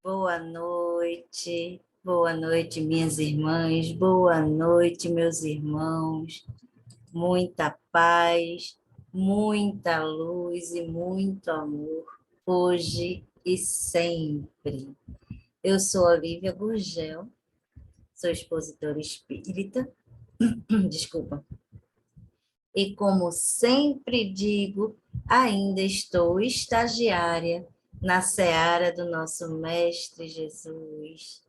boa noite, minhas irmãs, boa noite, meus irmãos. Muita paz, muita luz e muito amor, hoje e sempre. Eu sou a Lívia Gurgel, sou expositora espírita, desculpa. E como sempre digo, ainda estou estagiária na seara do nosso Mestre Jesus,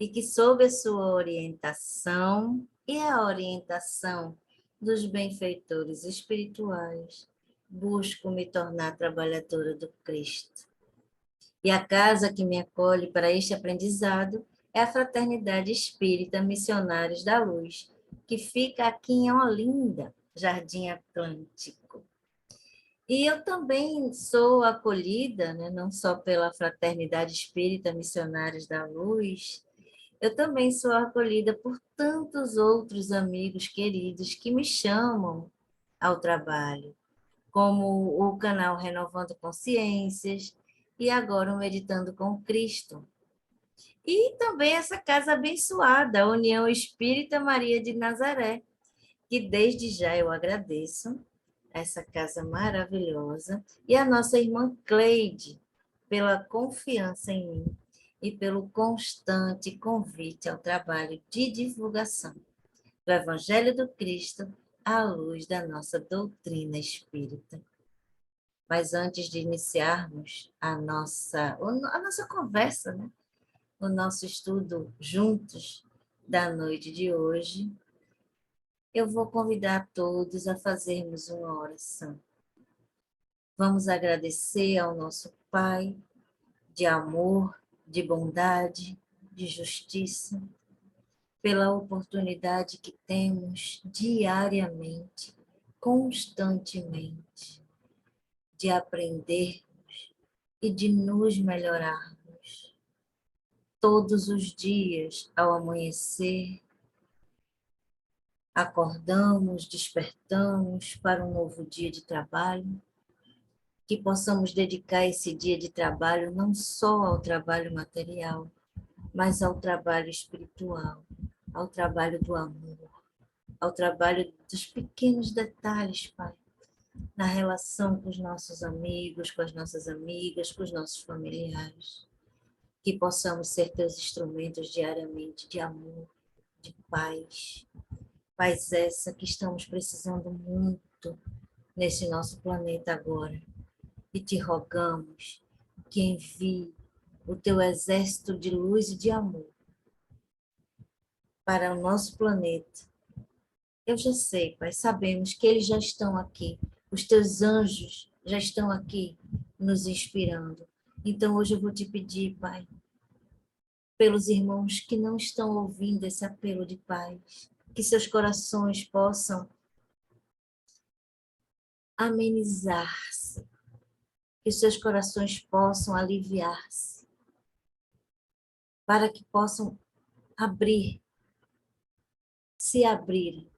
e que sob a sua orientação e a orientação dos benfeitores espirituais, busco me tornar trabalhadora do Cristo. E a casa que me acolhe para este aprendizado é a Fraternidade Espírita Missionários da Luz, que fica aqui em Olinda, Jardim Atlântico. E eu também sou acolhida, né, não só pela Fraternidade Espírita Missionários da Luz, eu também sou acolhida por tantos outros amigos queridos que me chamam ao trabalho, como o canal Renovando Consciências e agora o Meditando com Cristo. E também essa casa abençoada, a União Espírita Maria de Nazaré, que desde já eu agradeço, essa casa maravilhosa, e a nossa irmã Cleide, pela confiança em mim e pelo constante convite ao trabalho de divulgação do Evangelho do Cristo à luz da nossa doutrina espírita. Mas antes de iniciarmos a nossa conversa, né? O nosso estudo juntos da noite de hoje, eu vou convidar todos a fazermos uma oração. Vamos agradecer ao nosso Pai de amor, de bondade, de justiça, pela oportunidade que temos diariamente, constantemente, de aprendermos e de nos melhorarmos. Todos os dias, ao amanhecer, acordamos, despertamos para um novo dia de trabalho, que possamos dedicar esse dia de trabalho não só ao trabalho material, mas ao trabalho espiritual, ao trabalho do amor, ao trabalho dos pequenos detalhes, Pai, na relação com os nossos amigos, com as nossas amigas, com os nossos familiares. Que possamos ser teus instrumentos diariamente de amor, de paz. Paz essa que estamos precisando muito nesse nosso planeta agora. E te rogamos que envie o teu exército de luz e de amor para o nosso planeta. Eu já sei, Pai, sabemos que eles já estão aqui. Os teus anjos já estão aqui nos inspirando. Então hoje eu vou te pedir, Pai, pelos irmãos que não estão ouvindo esse apelo de paz, que seus corações possam amenizar-se, que seus corações possam aliviar-se, para que possam se abrir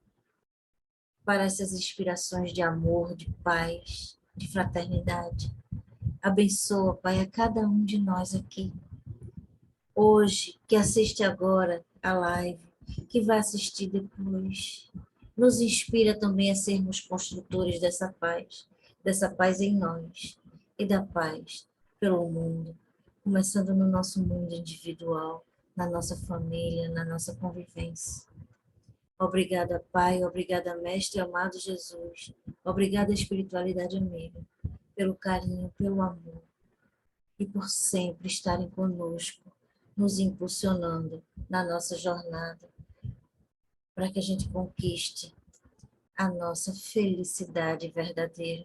para essas inspirações de amor, de paz, de fraternidade. Abençoa, Pai, a cada um de nós aqui, hoje, que assiste agora a live, que vai assistir depois. Nos inspira também a sermos construtores dessa paz em nós e da paz pelo mundo, começando no nosso mundo individual, na nossa família, na nossa convivência. Obrigada, Pai, obrigada, Mestre amado Jesus, obrigada, espiritualidade amiga, pelo carinho, pelo amor e por sempre estarem conosco, nos impulsionando na nossa jornada, para que a gente conquiste a nossa felicidade verdadeira,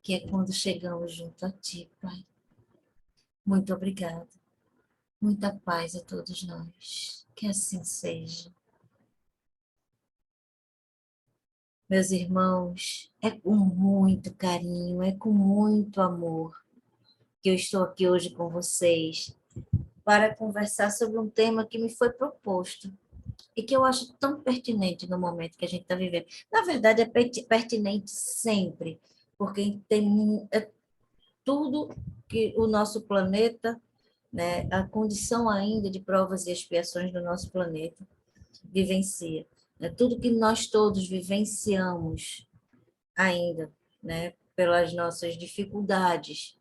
que é quando chegamos junto a Ti, Pai. Muito obrigada. Muita paz a todos nós. Que assim seja. Meus irmãos, é com muito carinho, é com muito amor que eu estou aqui hoje com vocês para conversar sobre um tema que me foi proposto e que eu acho tão pertinente no momento que a gente está vivendo. Na verdade, é pertinente sempre, porque tem tudo que o nosso planeta né, a condição ainda de provas e expiações do nosso planeta vivencia. Né? Tudo que nós todos vivenciamos ainda, né, pelas nossas dificuldades,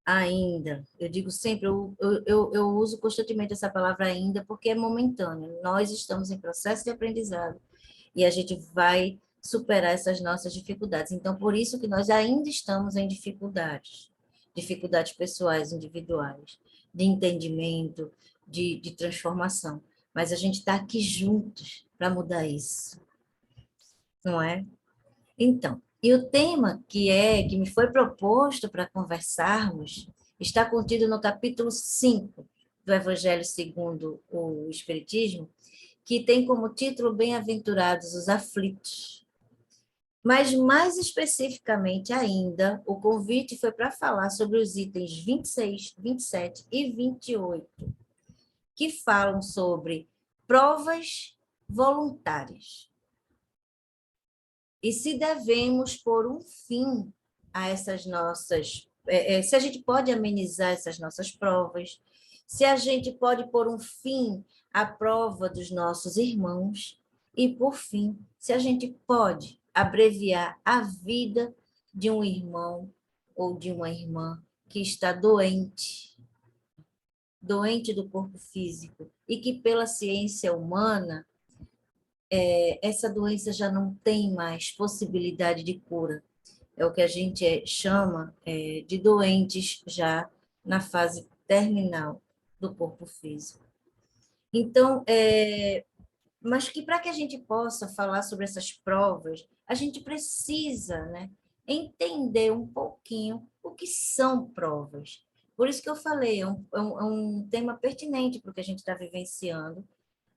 ainda. Eu digo sempre, eu uso constantemente essa palavra ainda, porque é momentâneo. Nós estamos em processo de aprendizado e a gente vai superar essas nossas dificuldades. Então, por isso que nós ainda estamos em dificuldades, dificuldades pessoais, individuais, de entendimento, de transformação. Mas a gente está aqui juntos para mudar isso, não é? Então, e o tema que me foi proposto para conversarmos está contido no capítulo 5 do Evangelho segundo o Espiritismo, que tem como título Bem-aventurados os aflitos. Mas, mais especificamente ainda, o convite foi para falar sobre os itens 26, 27 e 28, que falam sobre provas voluntárias. E se devemos pôr um fim a essas nossas. Se a gente pode amenizar essas nossas provas, se a gente pode pôr um fim à prova dos nossos irmãos, e, por fim, se a gente pode abreviar a vida de um irmão ou de uma irmã que está doente, doente do corpo físico, e que, pela ciência humana, essa doença já não tem mais possibilidade de cura. É o que a gente chama de doentes já na fase terminal do corpo físico. Então, mas que para que a gente possa falar sobre essas provas, a gente precisa, né, entender um pouquinho o que são provas. Por isso que eu falei, é um tema pertinente para o que a gente está vivenciando,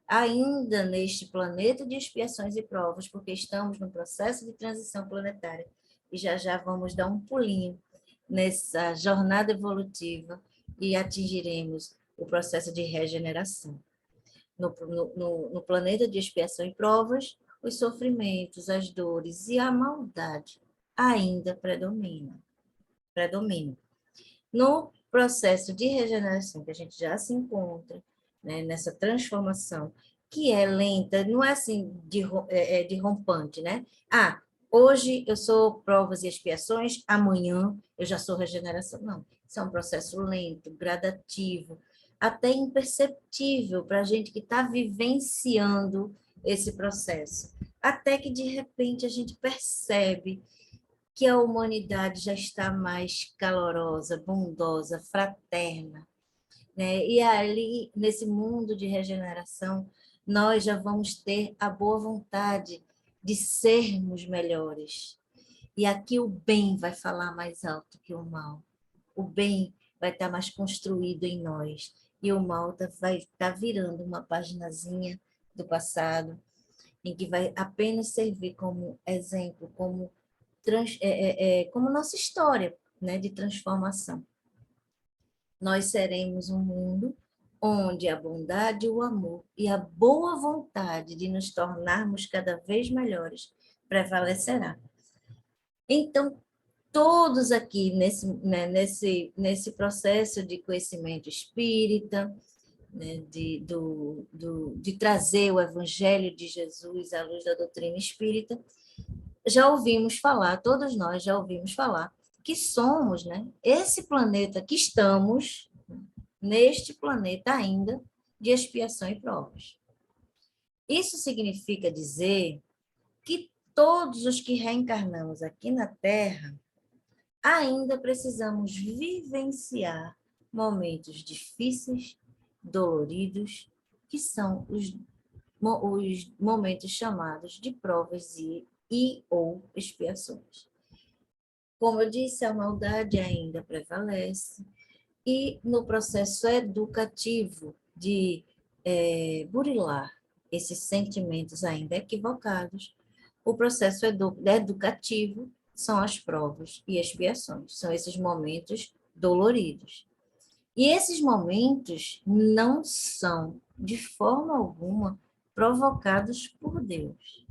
ainda neste planeta de expiações e provas, porque estamos no processo de transição planetária e já já vamos dar um pulinho nessa jornada evolutiva e atingiremos o processo de regeneração. No planeta de expiação e provas, os sofrimentos, as dores e a maldade ainda predominam. No processo de regeneração que a gente já se encontra, né, nessa transformação, que é lenta, não é assim de rompante, né? Ah, hoje eu sou provas e expiações, amanhã eu já sou regeneração. Não, isso é um processo lento, gradativo, até imperceptível para a gente que está vivenciando esse processo. Até que, de repente, a gente percebe que a humanidade já está mais calorosa, bondosa, fraterna, né? E ali, nesse mundo de regeneração, nós já vamos ter a boa vontade de sermos melhores. E aqui o bem vai falar mais alto que o mal. O bem vai estar mais construído em nós. E o mal vai estar virando uma paginazinha do passado, em que vai apenas servir como exemplo, como nossa história, né, de transformação. Nós seremos um mundo onde a bondade, o amor e a boa vontade de nos tornarmos cada vez melhores prevalecerá. Então, todos aqui nesse processo de conhecimento espírita, né, de trazer o Evangelho de Jesus à luz da doutrina espírita, já ouvimos falar, todos nós já ouvimos falar, que somos, né, esse planeta que estamos, neste planeta ainda, de expiação e provas. Isso significa dizer que todos os que reencarnamos aqui na Terra ainda precisamos vivenciar momentos difíceis, doloridos, que são os momentos chamados de provas e ou expiações. Como eu disse, a maldade ainda prevalece, e no processo educativo de burilar esses sentimentos ainda equivocados, o processo educativo são as provas e expiações, são esses momentos doloridos. E esses momentos não são, de forma alguma, provocados por Deus,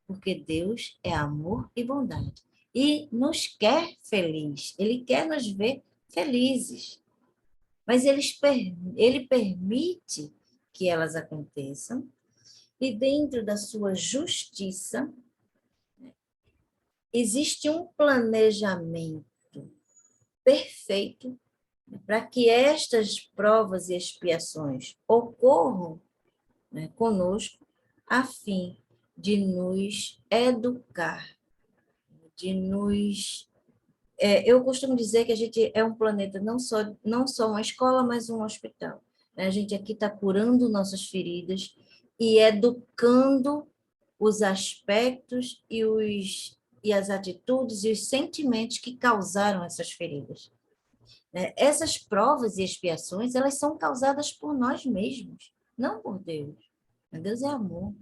porque Deus é amor e bondade. E nos quer felizes, Ele quer nos ver felizes. mas ele permite que elas aconteçam, e dentro da sua justiça, existe um planejamento perfeito para que estas provas e expiações ocorram, né, conosco, a fim de nos educar, de nos... eu costumo dizer que a gente é um planeta, não só uma escola, mas um hospital. Né? A gente aqui está curando nossas feridas e educando os aspectos e as atitudes e os sentimentos que causaram essas feridas. Né? Essas provas e expiações, elas são causadas por nós mesmos, não por Deus. Deus é amor.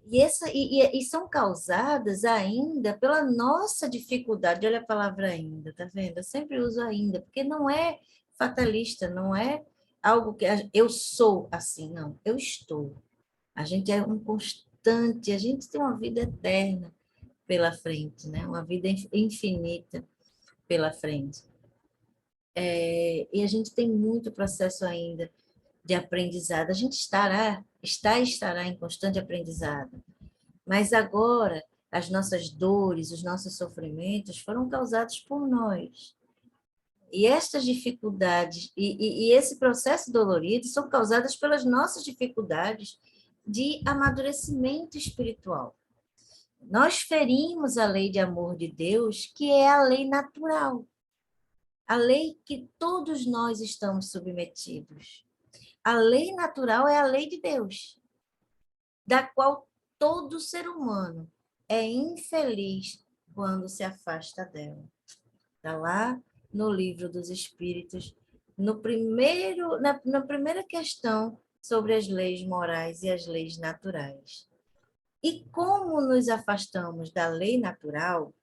E são causadas ainda pela nossa dificuldade. Olha a palavra ainda, tá vendo? Eu sempre uso ainda, porque não é fatalista, não é algo que eu sou assim, não. Eu estou. A gente é um constante, a gente tem uma vida eterna pela frente, né? Uma vida infinita pela frente. E a gente tem muito processo ainda de aprendizado. A gente estará em constante aprendizado. Mas agora, as nossas dores, os nossos sofrimentos foram causados por nós. E estas dificuldades e esse processo dolorido são causadas pelas nossas dificuldades de amadurecimento espiritual. Nós ferimos a lei de amor de Deus, que é a lei natural, a lei que todos nós estamos submetidos. A lei natural é a lei de Deus, da qual todo ser humano é infeliz quando se afasta dela. Está lá no Livro dos Espíritos, na primeira questão sobre as leis morais e as leis naturais. E como nos afastamos da lei natural,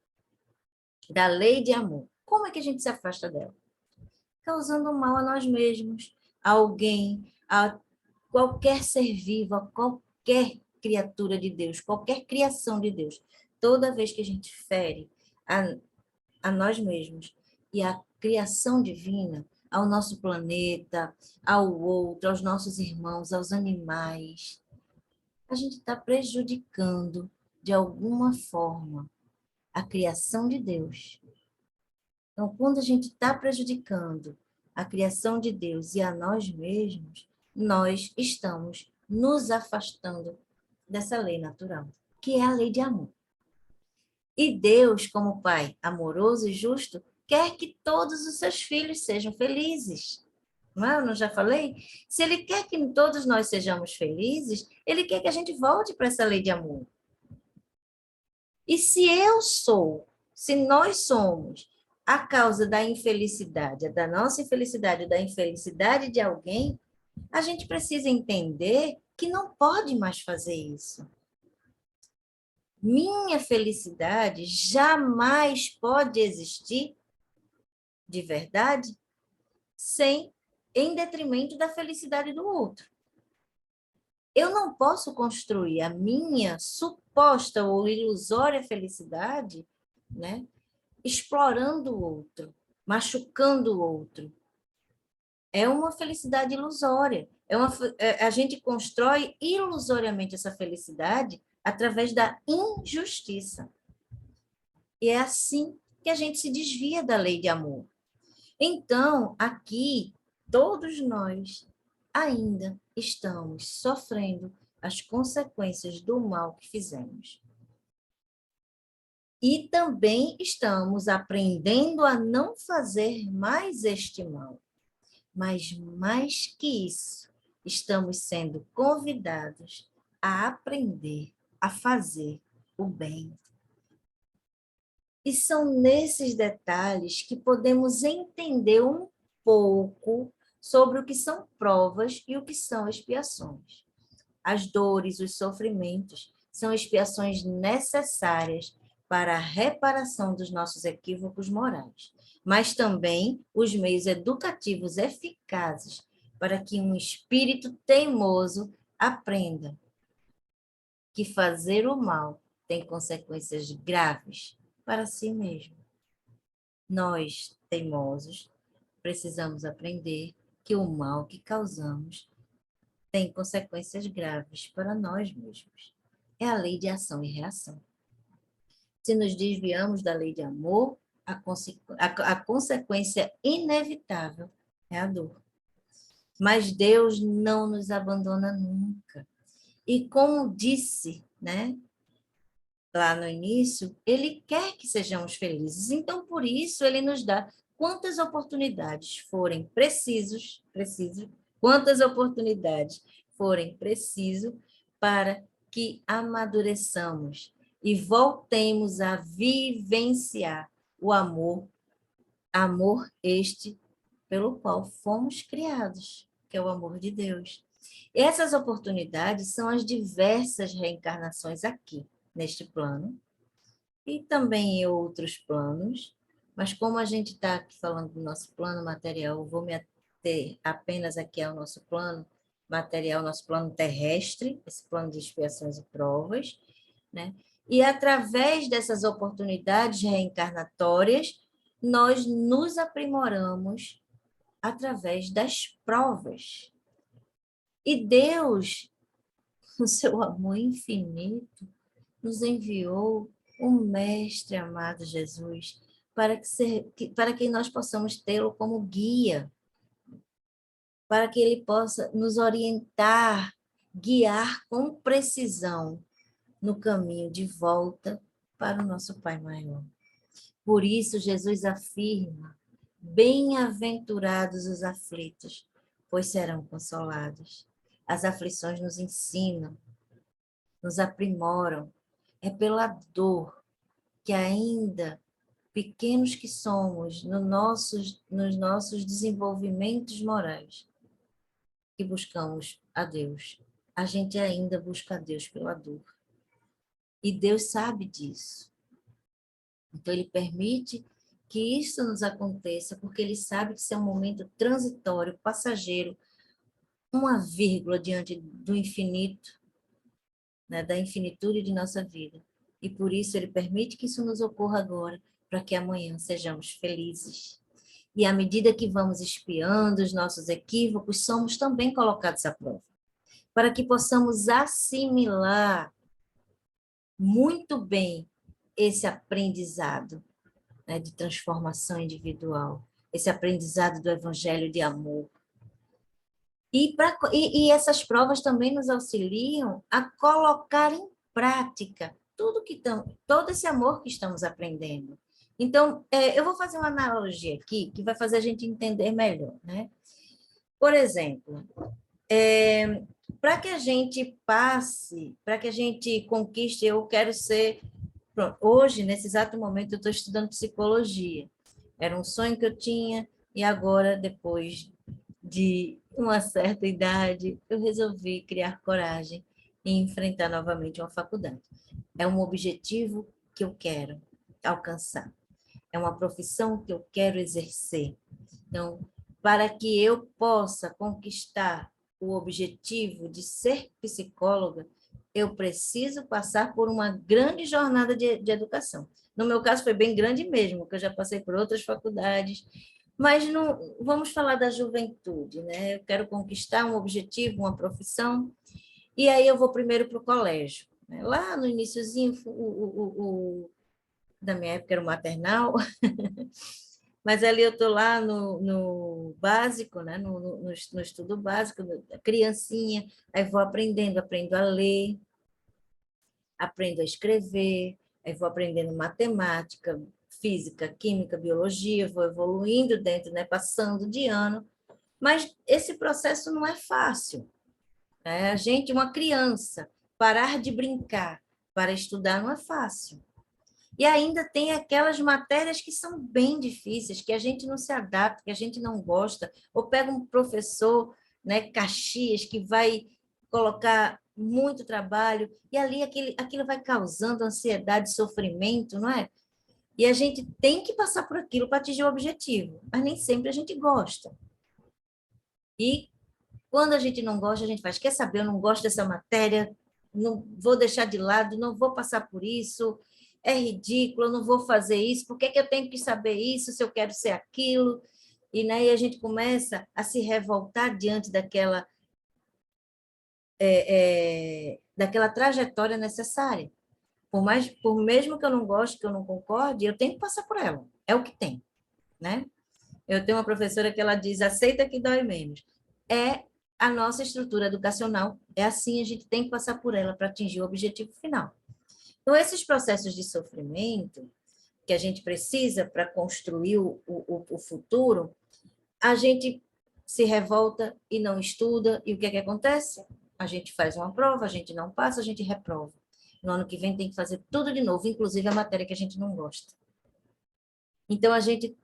da lei de amor? Como é que a gente se afasta dela? Causando mal a nós mesmos, a alguém, a qualquer ser vivo, a qualquer criatura de Deus, qualquer criação de Deus. Toda vez que a gente fere a nós mesmos e a criação divina, ao nosso planeta, ao outro, aos nossos irmãos, aos animais, a gente está prejudicando, de alguma forma, a criação de Deus. Então, quando a gente está prejudicando a criação de Deus e a nós mesmos, nós estamos nos afastando dessa lei natural, que é a lei de amor. E Deus, como Pai amoroso e justo, quer que todos os seus filhos sejam felizes. Não é? Eu não já falei? Se Ele quer que todos nós sejamos felizes, Ele quer que a gente volte para essa lei de amor. E se nós somos a causa da infelicidade, da nossa infelicidade, da infelicidade de alguém, a gente precisa entender que não pode mais fazer isso. Minha felicidade jamais pode existir de verdade em detrimento da felicidade do outro. Eu não posso construir a minha suposta ou ilusória felicidade, né, explorando o outro, machucando o outro. É uma felicidade ilusória. A gente constrói ilusoriamente essa felicidade através da injustiça. E é assim que a gente se desvia da lei de amor. Então, aqui, todos nós ainda estamos sofrendo as consequências do mal que fizemos. E também estamos aprendendo a não fazer mais este mal. Mas mais que isso, estamos sendo convidados a aprender a fazer o bem. E são nesses detalhes que podemos entender um pouco sobre o que são provas e o que são expiações. As dores, os sofrimentos são expiações necessárias para a reparação dos nossos equívocos morais, mas também os meios educativos eficazes para que um espírito teimoso aprenda que fazer o mal tem consequências graves para si mesmo. Nós, teimosos, precisamos aprender que o mal que causamos tem consequências graves para nós mesmos. É a lei de ação e reação. Se nos desviamos da lei de amor, a consequência inevitável é a dor. Mas Deus não nos abandona nunca. E como disse, né, lá no início, Ele quer que sejamos felizes. Então, por isso, Ele nos dá quantas oportunidades forem quantas oportunidades forem preciso para que amadureçamos e voltemos a vivenciar o amor este pelo qual fomos criados, que é o amor de Deus. E essas oportunidades são as diversas reencarnações aqui, neste plano, e também em outros planos, mas como a gente está aqui falando do nosso plano material, eu vou me ater apenas aqui ao nosso plano material, nosso plano terrestre, esse plano de expiações e provas, né? E através dessas oportunidades reencarnatórias, nós nos aprimoramos através das provas. E Deus, no seu amor infinito, nos enviou o Mestre amado Jesus para que nós possamos tê-lo como guia, para que ele possa nos orientar, guiar com precisão no caminho de volta para o nosso Pai maior. Por isso, Jesus afirma: bem-aventurados os aflitos, pois serão consolados. As aflições nos ensinam, nos aprimoram. É pela dor que ainda pequenos que somos nos nossos desenvolvimentos morais, que buscamos a Deus. A gente ainda busca a Deus pela dor. E Deus sabe disso. Então, Ele permite que isso nos aconteça, porque Ele sabe que isso é um momento transitório, passageiro, uma vírgula diante do infinito, né, da infinitude de nossa vida. E por isso Ele permite que isso nos ocorra agora, para que amanhã sejamos felizes. E à medida que vamos expiando os nossos equívocos, somos também colocados à prova, para que possamos assimilar muito bem esse aprendizado, né, de transformação individual, esse aprendizado do evangelho de amor. E essas provas também nos auxiliam a colocar em prática todo esse amor que estamos aprendendo. Então, eu vou fazer uma analogia aqui que vai fazer a gente entender melhor, né? Por exemplo, para que a gente passe, para que a gente conquiste, eu quero ser... Pronto, hoje, nesse exato momento, eu estou estudando psicologia. Era um sonho que eu tinha e agora, depois de uma certa idade, eu resolvi criar coragem e enfrentar novamente uma faculdade. É um objetivo que eu quero alcançar. É uma profissão que eu quero exercer. Então, para que eu possa conquistar o objetivo de ser psicóloga, eu preciso passar por uma grande jornada de educação. No meu caso, foi bem grande mesmo, porque eu já passei por outras faculdades, mas não vamos falar da juventude, né? Eu quero conquistar um objetivo, uma profissão, e aí eu vou primeiro para o colégio. Né? Lá no iniciozinho, da minha época era o maternal, mas ali eu estou lá no básico, né? no estudo básico, criancinha, aí vou aprendo a ler, aprendo a escrever, aí vou aprendendo matemática, física, química, biologia, vou evoluindo dentro, né? Passando de ano, mas esse processo não é fácil. Né? A gente, uma criança, parar de brincar para estudar não é fácil. E ainda tem aquelas matérias que são bem difíceis, que a gente não se adapta, que a gente não gosta, ou pega um professor, né, Caxias, que vai colocar muito trabalho, e ali aquilo vai causando ansiedade, sofrimento, não é? E a gente tem que passar por aquilo para atingir o objetivo, mas nem sempre a gente gosta. E quando a gente não gosta, a gente faz, quer saber, eu não gosto dessa matéria, não vou deixar de lado, não vou passar por isso, é ridículo, eu não vou fazer isso, por que eu tenho que saber isso se eu quero ser aquilo? E aí a gente começa a se revoltar diante daquela trajetória necessária. Por mesmo que eu não goste, que eu não concorde, eu tenho que passar por ela. É o que tem, né? Eu tenho uma professora que ela diz, aceita que dói menos. É a nossa estrutura educacional, é assim, a gente tem que passar por ela para atingir o objetivo final. Então, esses processos de sofrimento que a gente precisa para construir o futuro, a gente se revolta e não estuda, e o que é que acontece? A gente faz uma prova, a gente não passa, a gente reprova. No ano que vem tem que fazer tudo de novo, inclusive a matéria que a gente não gosta. Então, a gente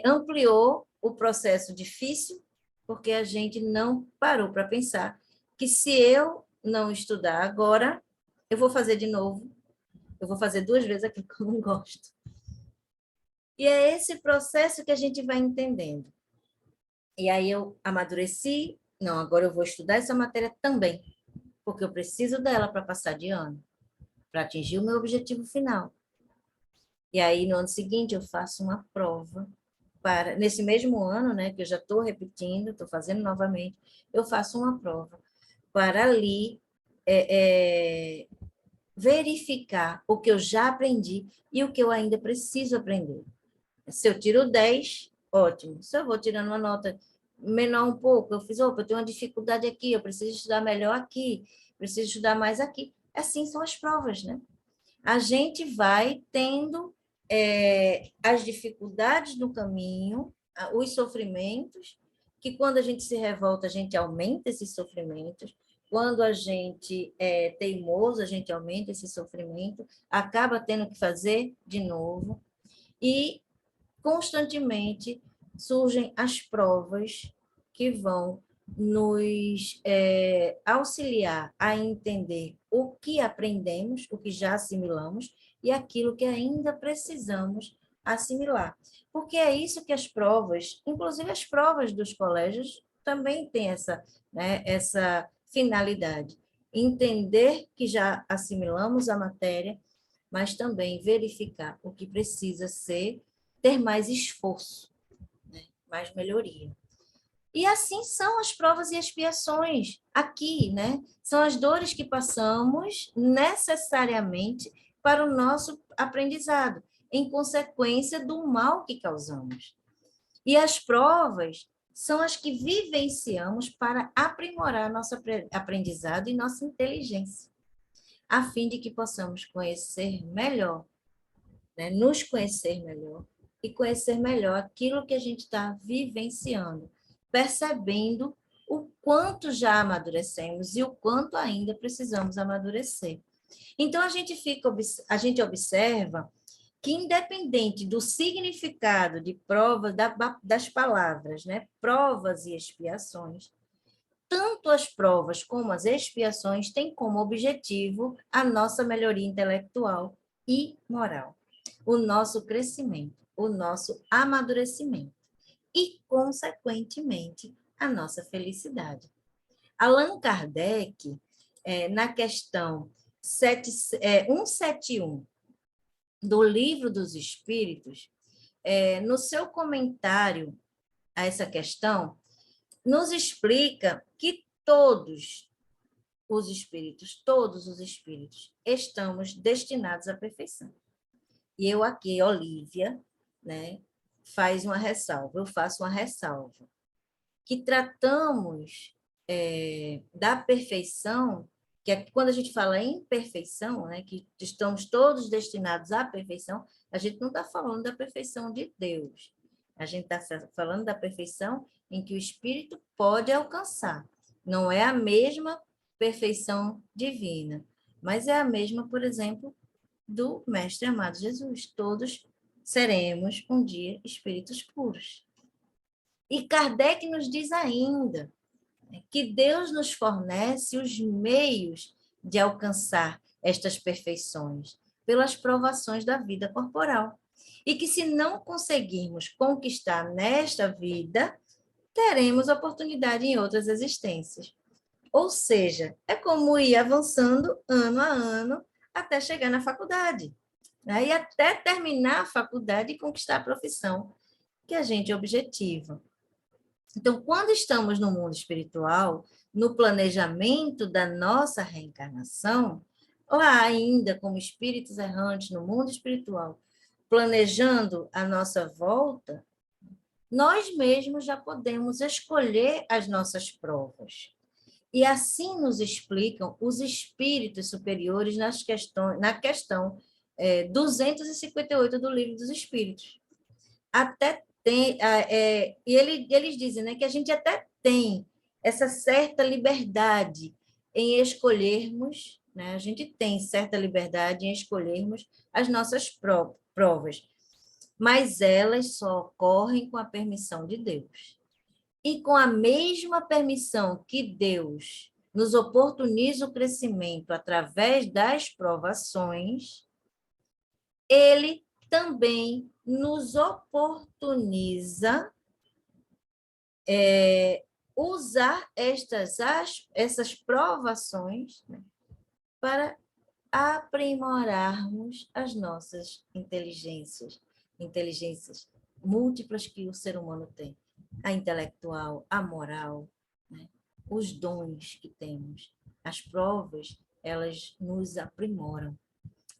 ampliou o processo difícil, porque a gente não parou para pensar que se eu não estudar agora, eu vou fazer de novo, eu vou fazer 2 vezes aquilo que eu não gosto. E é esse processo que a gente vai entendendo. E aí eu amadureci, não, agora eu vou estudar essa matéria também, porque eu preciso dela para passar de ano, para atingir o meu objetivo final. E aí no ano seguinte eu faço uma prova para, nesse mesmo ano, né, que eu já estou repetindo, estou fazendo novamente, eu faço uma prova para ali verificar o que eu já aprendi e o que eu ainda preciso aprender. Se eu tiro 10, ótimo. Se eu vou tirando uma nota menor um pouco, eu fiz, opa, eu tenho uma dificuldade aqui, eu preciso estudar melhor aqui, preciso estudar mais aqui. Assim são as provas, né? A gente vai tendo as dificuldades no caminho, os sofrimentos, que quando a gente se revolta, a gente aumenta esses sofrimentos, quando a gente é teimoso, a gente aumenta esse sofrimento, acaba tendo que fazer de novo, e constantemente surgem as provas que vão nos auxiliar a entender o que aprendemos, o que já assimilamos e aquilo que ainda precisamos assimilar. Porque é isso que as provas, inclusive as provas dos colégios, também têm essa finalidade. Entender que já assimilamos a matéria, mas também verificar o que precisa ter mais esforço, né? Mais melhoria. E assim são as provas e expiações aqui, né? São as dores que passamos necessariamente para o nosso aprendizado, em consequência do mal que causamos. E as provas são as que vivenciamos para aprimorar nosso aprendizado e nossa inteligência, a fim de que possamos conhecer melhor, né? Nos conhecer melhor e conhecer melhor aquilo que a gente está vivenciando, percebendo o quanto já amadurecemos e o quanto ainda precisamos amadurecer. Então, a gente observa que, independente do significado de provas, das palavras, né? Provas e expiações, tanto as provas como as expiações têm como objetivo a nossa melhoria intelectual e moral, o nosso crescimento, o nosso amadurecimento e, consequentemente, a nossa felicidade. Allan Kardec, na questão 171 do Livro dos Espíritos, no seu comentário a essa questão, nos explica que todos os espíritos, estamos destinados à perfeição. E eu aqui, Olívia, né, eu faço uma ressalva, que tratamos da perfeição, que é quando a gente fala em perfeição, né, que estamos todos destinados à perfeição, a gente não está falando da perfeição de Deus, a gente está falando da perfeição em que o espírito pode alcançar. Não é a mesma perfeição divina, mas é a mesma, por exemplo, do Mestre amado Jesus. Todos seremos um dia espíritos puros. E Kardec nos diz ainda que Deus nos fornece os meios de alcançar estas perfeições pelas provações da vida corporal. E que se não conseguirmos conquistar nesta vida, teremos oportunidade em outras existências. Ou seja, é como ir avançando ano a ano até chegar na faculdade, né? E até terminar a faculdade e conquistar a profissão que a gente objetiva. Então, quando estamos no mundo espiritual, no planejamento da nossa reencarnação, lá ainda como espíritos errantes no mundo espiritual, planejando a nossa volta, nós mesmos já podemos escolher as nossas provas. E assim nos explicam os espíritos superiores na questão 258 do Livro dos Espíritos. Até tem, e eles dizem, né, que a gente até tem essa certa liberdade em escolhermos, né, a gente tem certa liberdade em escolhermos as nossas provas, mas elas só ocorrem com a permissão de Deus. E com a mesma permissão que Deus nos oportuniza o crescimento através das provações, Ele também nos oportuniza usar essas provações, né, para aprimorarmos as nossas inteligências múltiplas que o ser humano tem. A intelectual, a moral, né, os dons que temos. As provas, elas nos aprimoram.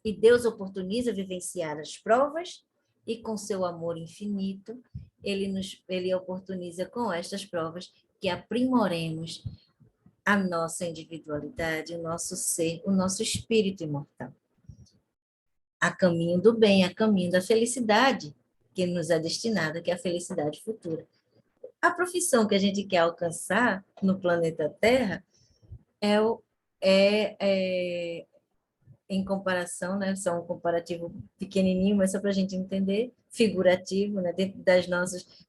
E Deus oportuniza vivenciar as provas e com seu amor infinito, ele oportuniza com estas provas que aprimoremos a nossa individualidade, o nosso ser, o nosso espírito imortal. A caminho do bem, a caminho da felicidade que nos é destinada, que é a felicidade futura. A profissão que a gente quer alcançar no planeta Terra é em comparação, né? Só um comparativo pequenininho, mas só para a gente entender, figurativo, né? Dentro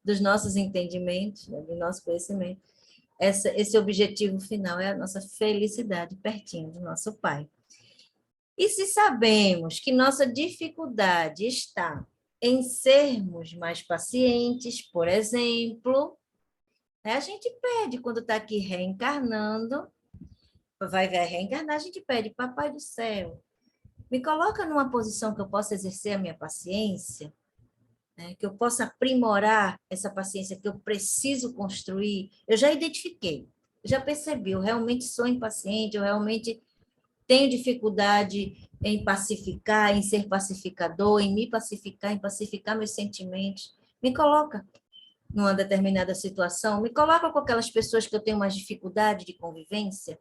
dos nossos entendimentos, né? Do nosso conhecimento. Esse objetivo final é a nossa felicidade pertinho do nosso Pai. E se sabemos que nossa dificuldade está em sermos mais pacientes, por exemplo, né? A gente pede quando está aqui reencarnando, vai reencarnar, a gente pede, Papai do Céu, me coloca numa posição que eu possa exercer a minha paciência, né? Que eu possa aprimorar essa paciência que eu preciso construir. Eu já identifiquei, já percebi, eu realmente sou impaciente, eu realmente tenho dificuldade em pacificar, em ser pacificador, em me pacificar, em pacificar meus sentimentos. Me coloca numa determinada situação, me coloca com aquelas pessoas que eu tenho mais dificuldade de convivência,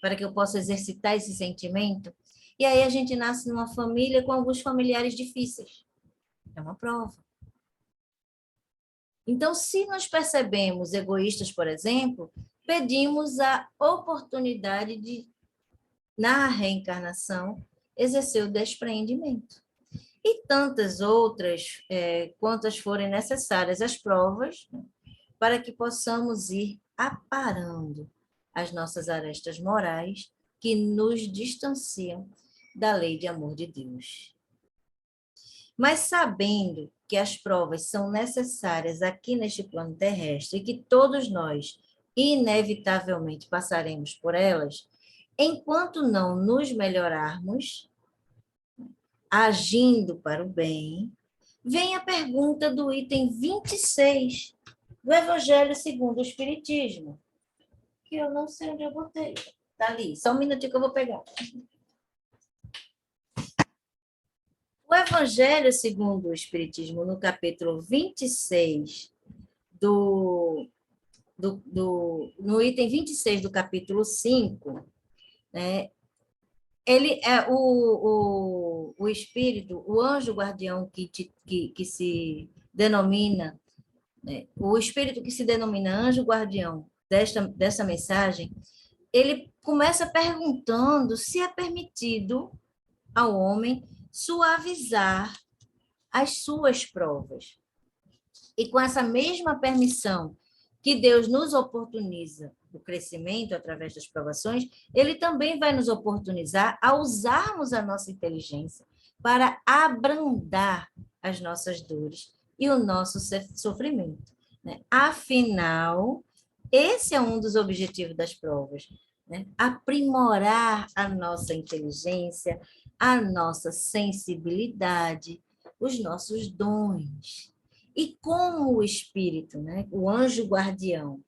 para que eu possa exercitar esse sentimento. E aí a gente nasce numa família com alguns familiares difíceis. É uma prova. Então, se nos percebemos egoístas, por exemplo, pedimos a oportunidade de, na reencarnação, exercer o despreendimento. E tantas outras, quantas forem necessárias as provas, né, para que possamos ir aparando as nossas arestas morais que nos distanciam da lei de amor de Deus. Mas sabendo que as provas são necessárias aqui neste plano terrestre e que todos nós inevitavelmente passaremos por elas, enquanto não nos melhorarmos, agindo para o bem, vem a pergunta do item 26 do Evangelho segundo o Espiritismo, que eu não sei onde eu botei. Está ali, só um minutinho que eu vou pegar. O Evangelho segundo o Espiritismo, no capítulo 26, no item 26 do capítulo 5, né, ele é o espírito, o anjo guardião que se denomina, né, o espírito que se denomina anjo guardião dessa mensagem, ele começa perguntando se é permitido ao homem suavizar as suas provas. E com essa mesma permissão que Deus nos oportuniza o crescimento através das provações, ele também vai nos oportunizar a usarmos a nossa inteligência para abrandar as nossas dores e o nosso sofrimento, né? Afinal, esse é um dos objetivos das provas, né? Aprimorar a nossa inteligência, a nossa sensibilidade, os nossos dons. E como o Espírito, né? O anjo guardião,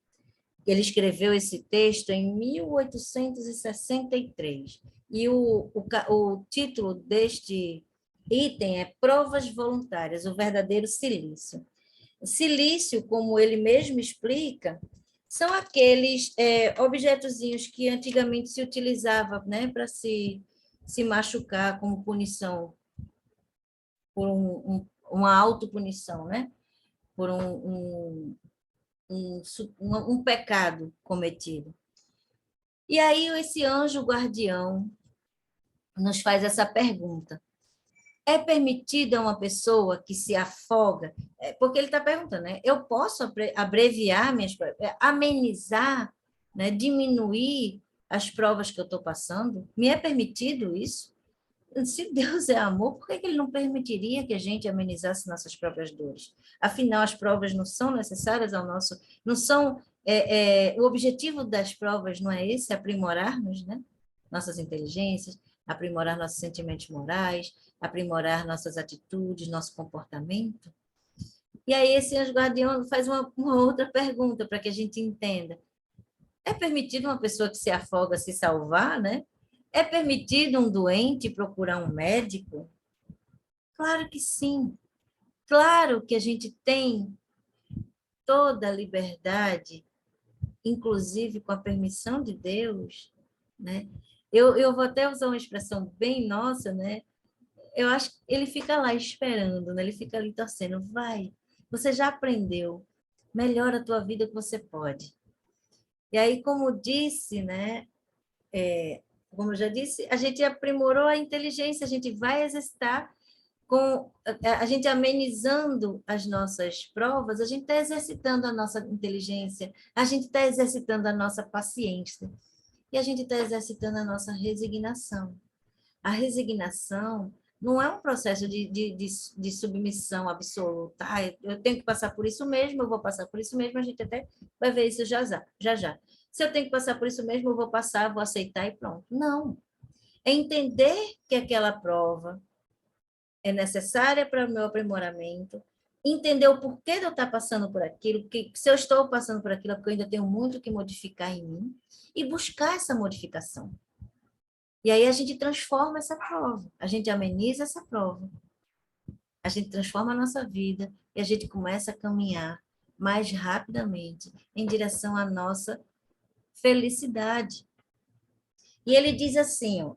ele escreveu esse texto em 1863. E o título deste item é Provas Voluntárias, o verdadeiro silício. O silício, como ele mesmo explica, são aqueles objetozinhos que antigamente se utilizava, né, para se machucar como punição por uma autopunição, né? Por um pecado cometido. E aí esse anjo guardião nos faz essa pergunta. É permitido a uma pessoa que se afoga? Porque ele está perguntando, né? Eu posso abreviar minhas provas, amenizar, né? Diminuir as provas que eu estou passando? Me é permitido isso? Se Deus é amor, por que ele não permitiria que a gente amenizasse nossas próprias dores? Afinal, as provas não são necessárias ao nosso, não são, o objetivo das provas não é esse, aprimorar-nos, né? Nossas inteligências, aprimorar nossos sentimentos morais, aprimorar nossas atitudes, nosso comportamento. E aí esse anjo guardião faz uma outra pergunta para que a gente entenda. É permitido uma pessoa que se afoga se salvar, né? É permitido um doente procurar um médico? Claro que sim. Claro que a gente tem toda a liberdade, inclusive com a permissão de Deus, né? Eu vou até usar uma expressão bem nossa, né? Eu acho que ele fica lá esperando, né? Ele fica ali torcendo. Vai, você já aprendeu. Melhora a tua vida que você pode. E aí, como disse, né? Como eu já disse, a gente aprimorou a inteligência, a gente vai exercitar com a gente amenizando as nossas provas, a gente está exercitando a nossa inteligência, a gente está exercitando a nossa paciência e a gente está exercitando a nossa resignação. A resignação não é um processo de submissão absoluta. Ah, eu tenho que passar por isso mesmo, eu vou passar por isso mesmo, a gente até vai ver isso já. Se eu tenho que passar por isso mesmo, eu vou passar, vou aceitar e pronto. Não. É entender que aquela prova é necessária para o meu aprimoramento, entender o porquê de eu estar passando por aquilo, que se eu estou passando por aquilo, é porque eu ainda tenho muito que modificar em mim, e buscar essa modificação. E aí a gente transforma essa prova, a gente ameniza essa prova, a gente transforma a nossa vida e a gente começa a caminhar mais rapidamente em direção à nossa felicidade. E ele diz assim, ó,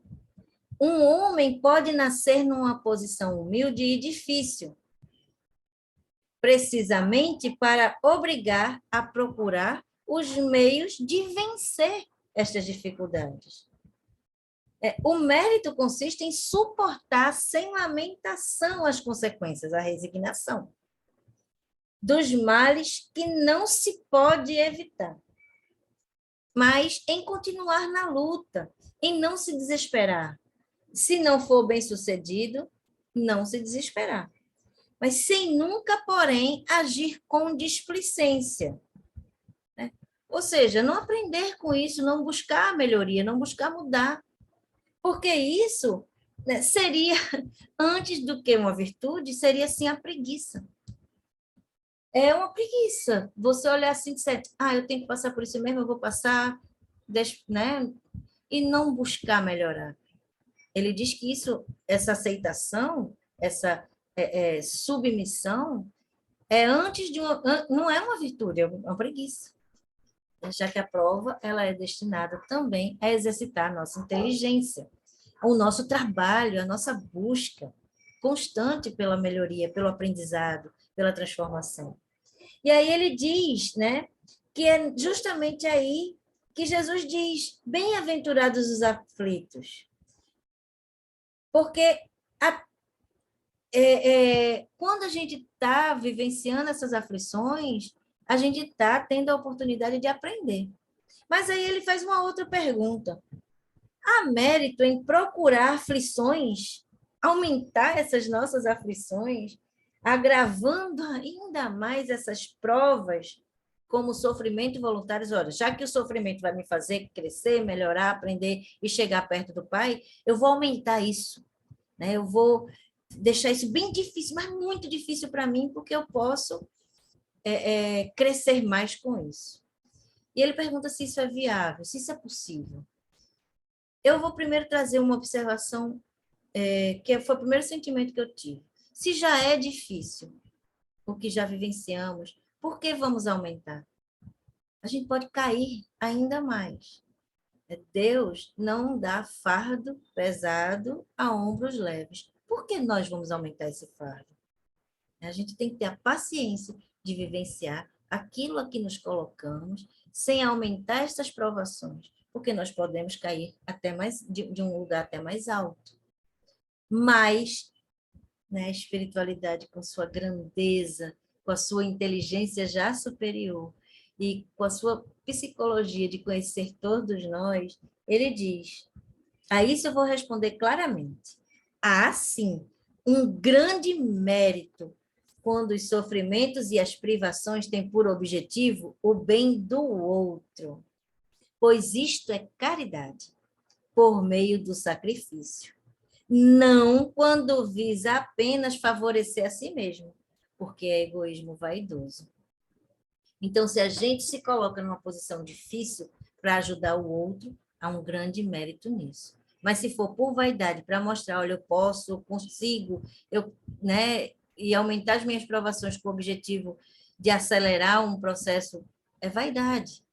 um homem pode nascer numa posição humilde e difícil, precisamente para obrigar a procurar os meios de vencer estas dificuldades. O mérito consiste em suportar sem lamentação as consequências, a resignação, dos males que não se pode evitar, mas em continuar na luta, em não se desesperar. Se não for bem-sucedido, não se desesperar. Mas sem nunca, porém, agir com displicência. Né? Ou seja, não aprender com isso, não buscar a melhoria, não buscar mudar. Porque isso, né, seria, antes do que uma virtude, seria sim a preguiça. É uma preguiça. Você olhar assim e dizer, eu tenho que passar por isso mesmo, eu vou passar, né? E não buscar melhorar. Ele diz que isso, essa aceitação, essa submissão, é antes de uma, não é uma virtude, é uma preguiça. Já que a prova ela é destinada também a exercitar a nossa inteligência, o nosso trabalho, a nossa busca constante pela melhoria, pelo aprendizado, pela transformação. E aí ele diz, né, que é justamente aí que Jesus diz: bem-aventurados os aflitos. Porque quando a gente está vivenciando essas aflições, a gente está tendo a oportunidade de aprender. Mas aí ele faz uma outra pergunta. Há mérito em procurar aflições, aumentar essas nossas aflições, agravando ainda mais essas provas, como sofrimento voluntário? Olha, já que o sofrimento vai me fazer crescer, melhorar, aprender e chegar perto do Pai, eu vou aumentar isso, né? Eu vou deixar isso bem difícil, mas muito difícil para mim, porque eu posso crescer mais com isso. E ele pergunta se isso é viável, se isso é possível. Eu vou primeiro trazer uma observação, que foi o primeiro sentimento que eu tive. Se já é difícil o que já vivenciamos, por que vamos aumentar? A gente pode cair ainda mais. Deus não dá fardo pesado a ombros leves. Por que nós vamos aumentar esse fardo? A gente tem que ter a paciência de vivenciar aquilo a que nos colocamos, sem aumentar essas provações, porque nós podemos cair até mais de um lugar até mais alto. Mas, né, a espiritualidade com sua grandeza, com a sua inteligência já superior e com a sua psicologia de conhecer todos nós, ele diz: a isso eu vou responder claramente. Há, sim, um grande mérito quando os sofrimentos e as privações têm por objetivo o bem do outro, pois isto é caridade, por meio do sacrifício. Não quando visa apenas favorecer a si mesmo, porque é egoísmo vaidoso. Então, se a gente se coloca numa posição difícil para ajudar o outro, há um grande mérito nisso. Mas se for por vaidade, para mostrar, olha, eu posso, eu consigo, né, e aumentar as minhas provações com o objetivo de acelerar um processo, é vaidade.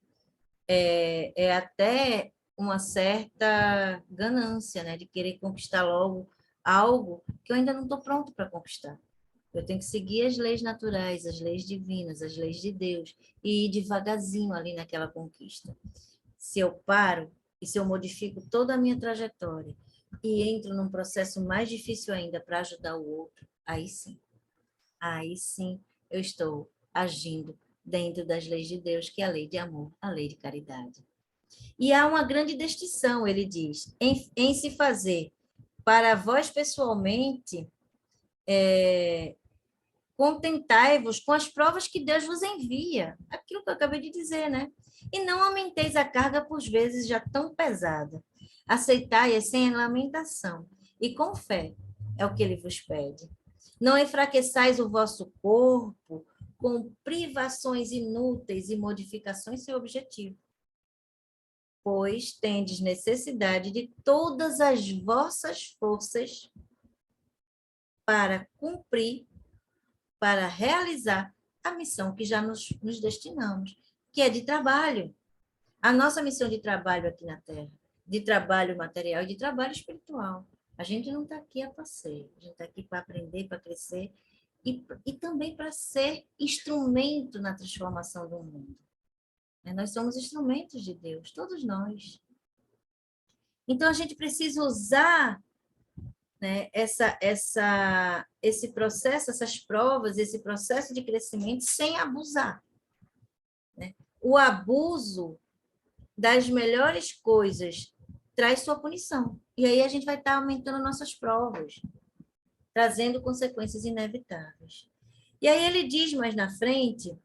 É até uma certa ganância, né, de querer conquistar logo algo que eu ainda não estou pronto para conquistar. Eu tenho que seguir as leis naturais, as leis divinas, as leis de Deus, e ir devagarzinho ali naquela conquista. Se eu paro e se eu modifico toda a minha trajetória e entro num processo mais difícil ainda para ajudar o outro, aí sim eu estou agindo dentro das leis de Deus, que é a lei de amor, a lei de caridade. E há uma grande distinção, ele diz, em se fazer para vós pessoalmente, contentai-vos com as provas que Deus vos envia. Aquilo que eu acabei de dizer, né? E não aumenteis a carga por vezes já tão pesada. Aceitai-a sem lamentação e com fé, é o que ele vos pede. Não enfraqueçais o vosso corpo com privações inúteis e modificações sem objetivo, pois tendes necessidade de todas as vossas forças para cumprir, para realizar a missão que já nos destinamos, que é de trabalho. A nossa missão de trabalho aqui na Terra, de trabalho material e de trabalho espiritual. A gente não está aqui a passeio, a gente está aqui para aprender, para crescer e também para ser instrumento na transformação do mundo. Nós somos instrumentos de Deus, todos nós. Então, a gente precisa usar, né, esse processo, essas provas, esse processo de crescimento sem abusar. Né? O abuso das melhores coisas traz sua punição. E aí a gente vai estar aumentando nossas provas, trazendo consequências inevitáveis. E aí ele diz mais na frente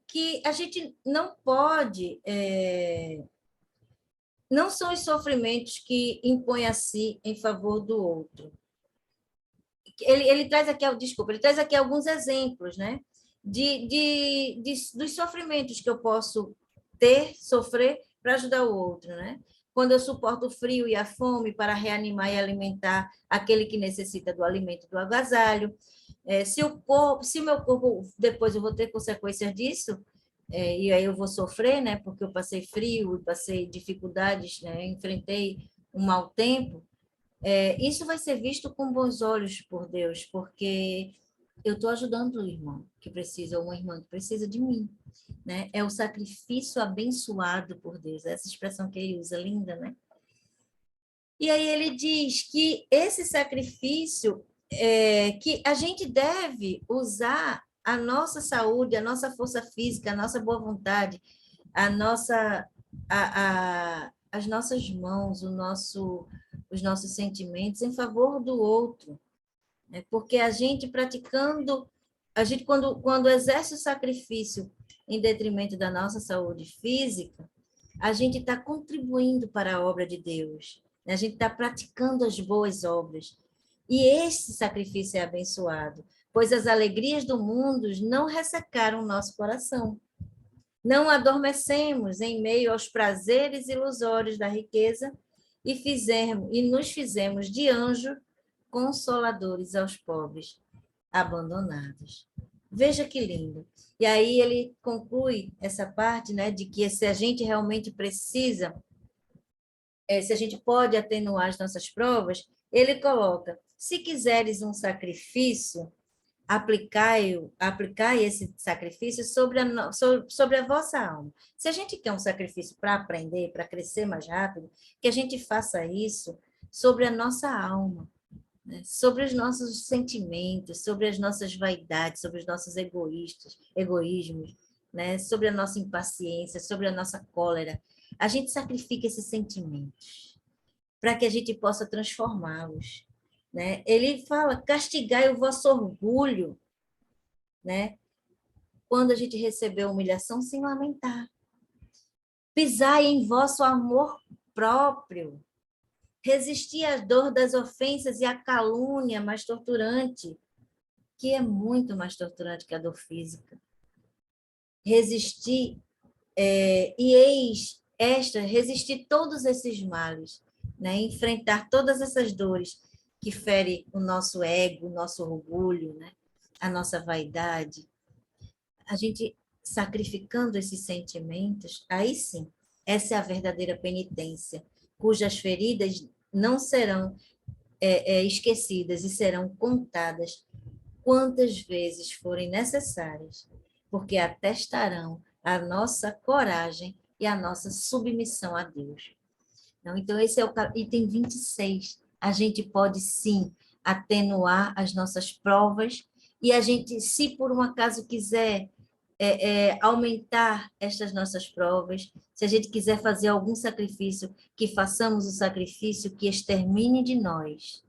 que a gente não pode... não são os sofrimentos que impõem a si em favor do outro. Ele traz aqui, desculpa, ele traz aqui alguns exemplos, né? Dos sofrimentos que eu posso sofrer para ajudar o outro, né? Quando eu suporto o frio e a fome para reanimar e alimentar aquele que necessita do alimento do agasalho. Se o meu corpo, depois eu vou ter consequências disso, e aí eu vou sofrer, né? Porque eu passei frio, passei dificuldades, né? Enfrentei um mau tempo. Isso vai ser visto com bons olhos por Deus, porque eu estou ajudando o irmão que precisa, ou uma irmã que precisa de mim, né? É o sacrifício abençoado por Deus, essa expressão que ele usa, linda, né? E aí ele diz que esse sacrifício, que a gente deve usar a nossa saúde, a nossa força física, a nossa boa vontade, as nossas mãos, os nossos sentimentos em favor do outro. Né? Porque a gente praticando, quando exerce o sacrifício em detrimento da nossa saúde física, a gente está contribuindo para a obra de Deus. Né? A gente está praticando as boas obras. E este sacrifício é abençoado, pois as alegrias do mundo não ressecaram nosso coração. Não adormecemos em meio aos prazeres ilusórios da riqueza e nos fizemos de anjo consoladores aos pobres, abandonados. Veja que lindo. E aí ele conclui essa parte, né, de que se a gente realmente precisa, se a gente pode atenuar as nossas provas, ele coloca: se quiseres um sacrifício, aplicai esse sacrifício sobre a vossa alma. Se a gente quer um sacrifício para aprender, para crescer mais rápido, que a gente faça isso sobre a nossa alma, né? Sobre os nossos sentimentos, sobre as nossas vaidades, sobre os nossos egoísmos, né? Sobre a nossa impaciência, sobre a nossa cólera. A gente sacrifica esses sentimentos para que a gente possa transformá-los, né? Ele fala: castigai o vosso orgulho, né? Quando a gente recebeu humilhação, sem lamentar. Pisai em vosso amor próprio. Resisti à dor das ofensas e à calúnia mais torturante, que é muito mais torturante que a dor física. Resisti, e eis esta, resistir todos esses males, né? Enfrentar todas essas dores que ferem o nosso ego, o nosso orgulho, né? A nossa vaidade. A gente sacrificando esses sentimentos, aí sim, essa é a verdadeira penitência, cujas feridas não serão esquecidas e serão contadas quantas vezes forem necessárias, porque atestarão a nossa coragem e a nossa submissão a Deus. Então, esse é o item 26. A gente pode, sim, atenuar as nossas provas e a gente, se por um acaso quiser aumentar estas nossas provas, se a gente quiser fazer algum sacrifício, que façamos o sacrifício que extermine de nós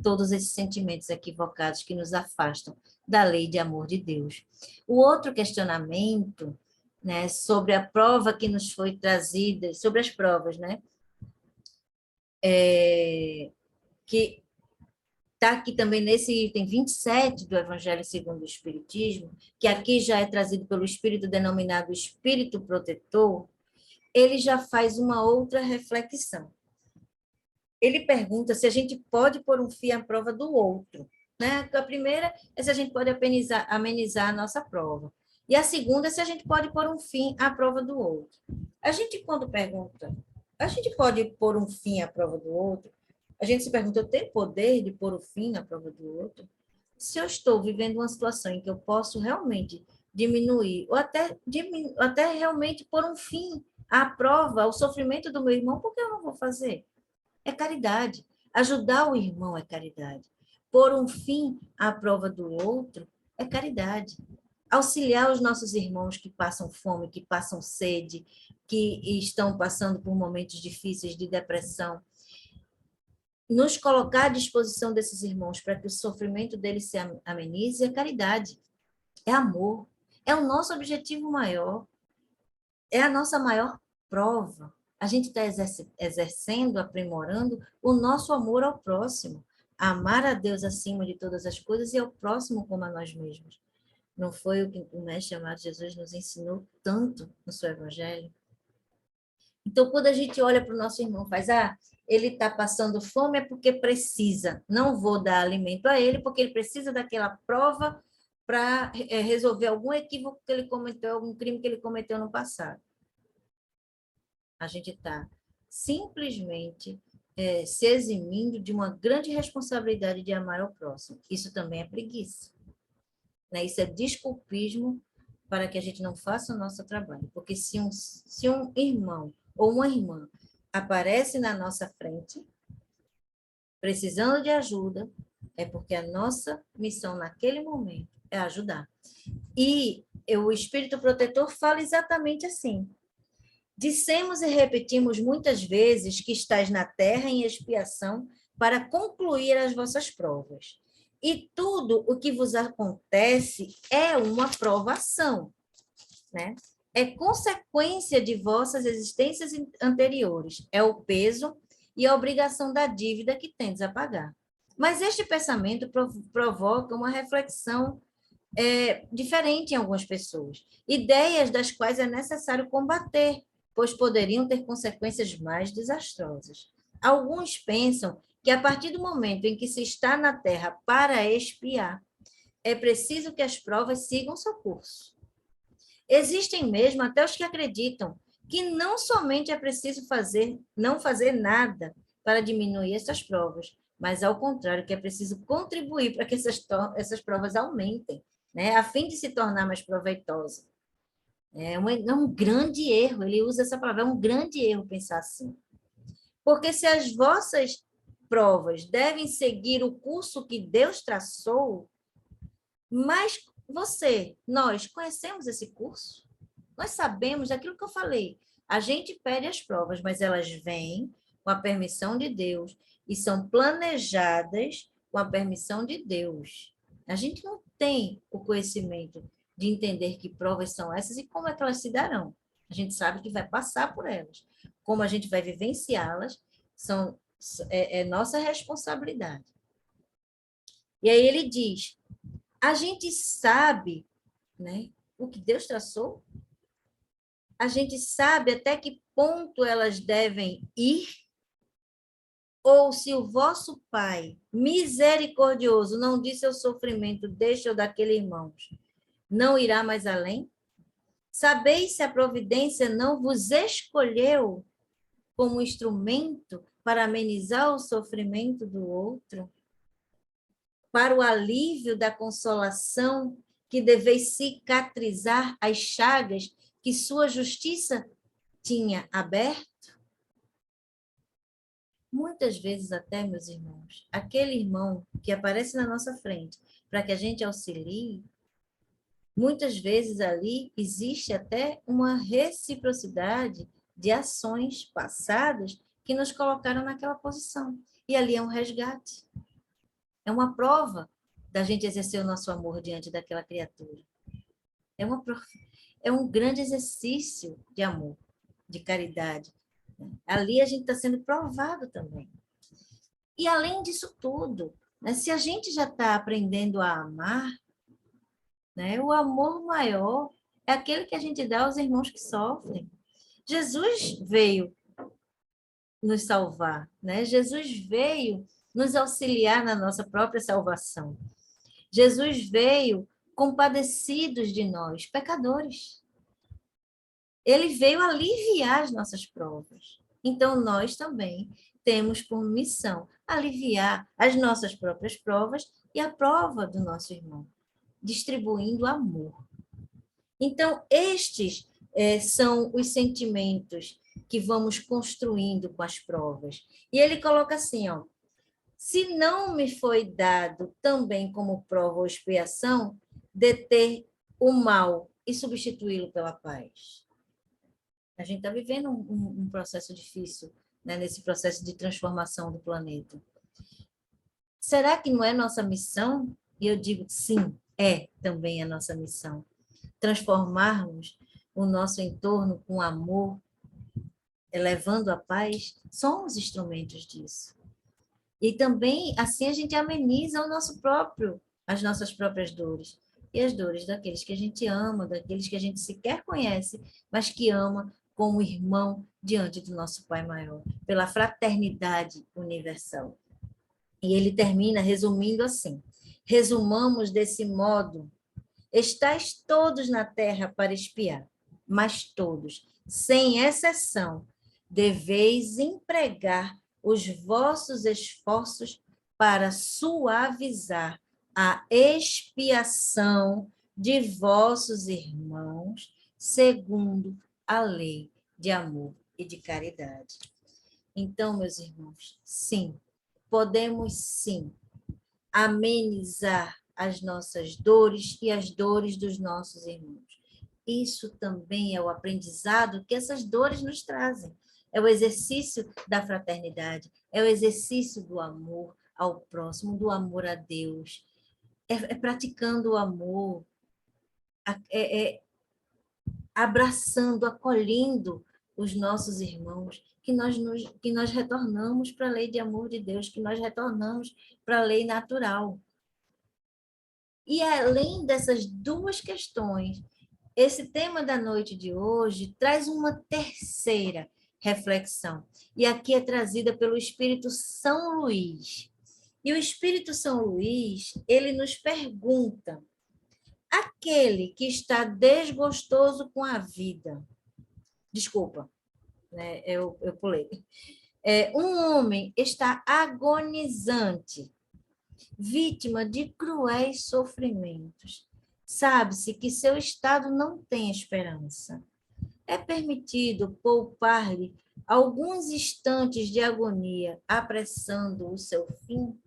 todos esses sentimentos equivocados que nos afastam da lei de amor de Deus. O outro questionamento, né, sobre a prova que nos foi trazida, sobre as provas, né, que está aqui também nesse item 27 do Evangelho segundo o Espiritismo, que aqui já é trazido pelo Espírito denominado Espírito Protetor, ele já faz uma outra reflexão. Ele pergunta se a gente pode pôr um fim à prova do outro, né? A primeira é se a gente pode amenizar a nossa prova. E a segunda é se a gente pode pôr um fim à prova do outro. A gente, quando pergunta, a gente pode pôr um fim à prova do outro? A gente se pergunta: eu tenho poder de pôr o fim na prova do outro? Se eu estou vivendo uma situação em que eu posso realmente diminuir, ou até realmente pôr um fim à prova, ao sofrimento do meu irmão, por que eu não vou fazer? É caridade. Ajudar o irmão é caridade. Pôr um fim à prova do outro é caridade. Auxiliar os nossos irmãos que passam fome, que passam sede, que estão passando por momentos difíceis de depressão, nos colocar à disposição desses irmãos para que o sofrimento deles se amenize é caridade, é amor, é o nosso objetivo maior, é a nossa maior prova. A gente está exercendo, aprimorando o nosso amor ao próximo, amar a Deus acima de todas as coisas e ao próximo como a nós mesmos. Não foi o que o mestre amado Jesus nos ensinou tanto no seu evangelho? Então, quando a gente olha para o nosso irmão, faz: ele está passando fome é porque precisa, não vou dar alimento a ele porque ele precisa daquela prova para resolver algum equívoco que ele cometeu, algum crime que ele cometeu no passado. A gente está simplesmente se eximindo de uma grande responsabilidade de amar ao próximo. Isso também é preguiça, né? Isso é desculpismo para que a gente não faça o nosso trabalho. Porque se um irmão ou uma irmã aparece na nossa frente, precisando de ajuda, é porque a nossa missão naquele momento é ajudar. E o Espírito Protetor fala exatamente assim: dissemos e repetimos muitas vezes que estás na terra em expiação para concluir as vossas provas. E tudo o que vos acontece é uma provação, né? É consequência de vossas existências anteriores, é o peso e a obrigação da dívida que tendes a pagar. Mas este pensamento provoca uma reflexão diferente em algumas pessoas. Ideias das quais é necessário combater, pois poderiam ter consequências mais desastrosas. Alguns pensam que, a partir do momento em que se está na Terra para expiar, é preciso que as provas sigam seu curso. Existem mesmo até os que acreditam que não somente é preciso não fazer nada para diminuir essas provas, mas, ao contrário, que é preciso contribuir para que essas provas aumentem, né, a fim de se tornar mais proveitosa. É um grande erro, ele usa essa palavra, é um grande erro pensar assim. Porque se as vossas provas devem seguir o curso que Deus traçou, mas nós conhecemos esse curso? Nós sabemos aquilo que eu falei. A gente pede as provas, mas elas vêm com a permissão de Deus e são planejadas com a permissão de Deus. A gente não tem o conhecimento de entender que provas são essas e como é que elas se darão. A gente sabe que vai passar por elas. Como a gente vai vivenciá-las, é nossa responsabilidade. E aí ele diz, a gente sabe, né, o que Deus traçou, a gente sabe até que ponto elas devem ir, ou se o vosso Pai misericordioso não disse ao sofrimento deste ou daquele irmão, não irá mais além? Sabeis se a providência não vos escolheu como instrumento para amenizar o sofrimento do outro? Para o alívio da consolação que deveis cicatrizar as chagas que sua justiça tinha aberto? Muitas vezes até, meus irmãos, aquele irmão que aparece na nossa frente para que a gente auxilie, muitas vezes ali existe até uma reciprocidade de ações passadas que nos colocaram naquela posição. E ali é um resgate. É uma prova da gente exercer o nosso amor diante daquela criatura. É um grande exercício de amor, de caridade. Ali a gente está sendo provado também. E além disso tudo, né, se a gente já está aprendendo a amar, né, o amor maior é aquele que a gente dá aos irmãos que sofrem. Jesus veio nos salvar, né? Jesus veio nos auxiliar na nossa própria salvação. Jesus veio compadecidos de nós, pecadores. Ele veio aliviar as nossas provas. Então, nós também temos por missão aliviar as nossas próprias provas e a prova do nosso irmão, distribuindo amor. Então, estes são os sentimentos que vamos construindo com as provas. E ele coloca assim, ó, se não me foi dado também como prova ou expiação, deter o mal e substituí-lo pela paz. A gente está vivendo um processo difícil, né, nesse processo de transformação do planeta. Será que não é nossa missão? E eu digo, sim, é também a nossa missão. Transformarmos o nosso entorno com amor, elevando a paz, somos instrumentos disso. E também, assim, a gente ameniza as nossas próprias dores. E as dores daqueles que a gente ama, daqueles que a gente sequer conhece, mas que ama como irmão diante do nosso Pai maior, pela fraternidade universal. E ele termina resumindo assim: resumamos desse modo: estais todos na terra para espiar, mas todos, sem exceção, deveis empregar os vossos esforços para suavizar a expiação de vossos irmãos, segundo a lei de amor e de caridade. Então, meus irmãos, sim, podemos sim amenizar as nossas dores e as dores dos nossos irmãos. Isso também é o aprendizado que essas dores nos trazem. É o exercício da fraternidade, é o exercício do amor ao próximo, do amor a Deus. É praticando o amor, abraçando, acolhendo os nossos irmãos que nós retornamos para a lei de amor de Deus, que nós retornamos para a lei natural. E além dessas duas questões, esse tema da noite de hoje traz uma terceira reflexão. E aqui é trazida pelo Espírito São Luís. E o Espírito São Luís, ele nos pergunta: aquele que está desgostoso com a vida. Desculpa, né? Eu pulei. Um homem está agonizante, vítima de cruéis sofrimentos. Sabe-se que seu estado não tem esperança. É permitido poupar-lhe alguns instantes de agonia, apressando o seu fim?